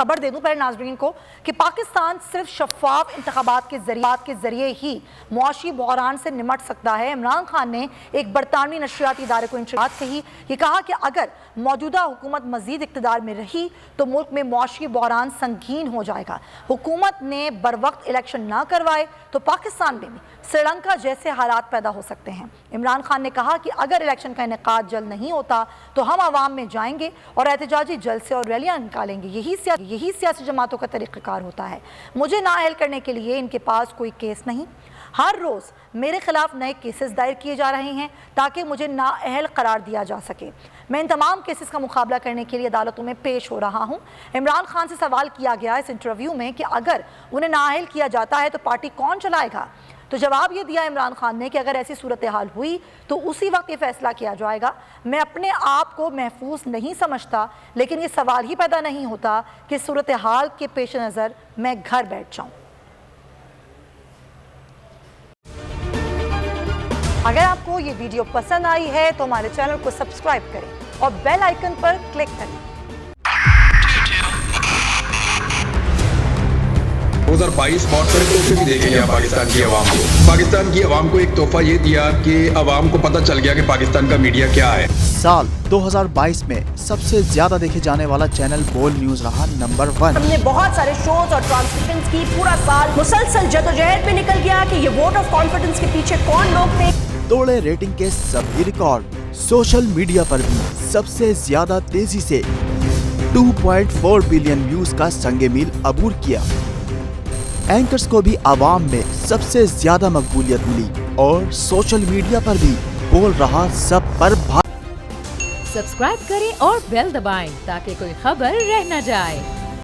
खबर दे दूं पहले नाज़रीन को कि पाकिस्तान सिर्फ शफाफ इंतखाबात के जरिए ही मुआशी बहरान से निमट सकता है। इमरान खान ने एक बरतानवी नशरियाती इदारे को इंटरव्यू कही, ये कहा कि अगर मौजूदा हुकूमत मजीद इक़्तिदार में रही तो मुल्क में मुआशी बहरान संगीन हो जाएगा। हुकूमत ने बर वक्त इलेक्शन ना करवाए तो पाकिस्तान में भी श्रीलंका जैसे हालात पैदा हो सकते हैं। इमरान खान ने कहा कि अगर इलेक्शन का इनेकाद जल्द नहीं होता तो हम आवाम में जाएंगे और एहतजाजी जलसे और रैलियां निकालेंगे। यही सियासी जमातों का तरीक़ाकार होता है। मुझे नाअहल करने के लिए इनके पास कोई केस नहीं। हर रोज़ मेरे खिलाफ नए केसेस दायर किए जा रहे हैं ताकि मुझे नाअहल करार दिया जा सके। मैं इन तमाम केसेस का मुकाबला करने के लिए अदालतों में पेश हो रहा हूँ। इमरान खान से सवाल किया गया इस इंटरव्यू में कि अगर उन्हें नाअहल किया जाता है तो पार्टी कौन चलाएगा, तो जवाब ये दिया इमरान खान ने कि अगर ऐसी सूरत हाल हुई तो उसी वक्त ये फैसला किया जाएगा। मैं अपने आप को महफूज नहीं समझता, लेकिन ये सवाल ही पैदा नहीं होता कि सूरत हाल के पेश नज़र मैं घर बैठ जाऊँ। अगर आपको ये वीडियो पसंद आई है तो हमारे चैनल को सब्सक्राइब करें और बेल आइकन पर क्लिक करें। 2022 बहुत सारे तोहफे भी देखे गया पाकिस्तान की आवाम को एक तोहफा ये दिया कि आवाम को पता चल गया कि पाकिस्तान का मीडिया क्या है। साल 2022 में सबसे ज्यादा देखे जाने वाला चैनल बोल न्यूज रहा नंबर 1। हमने बहुत सारे शोज और ट्रांसमिशंस की, पूरा साल मुसलसल जदोजहद में निकल गया कि ये वोट ऑफ कॉन्फिडेंस के पीछे कौन लोग थे। तोड़े रेटिंग के सभी रिकॉर्ड। सोशल मीडिया पर भी सबसे ज्यादा तेजी से 2.4 बिलियन व्यूज का संगे मील अबूर किया। एंकर्स को भी आवाम में सबसे ज्यादा मकबूलियत मिली और सोशल मीडिया पर भी बोल रहा सब पर सब्सक्राइब करें और बेल दबाएं ताकि कोई खबर रह न जाए।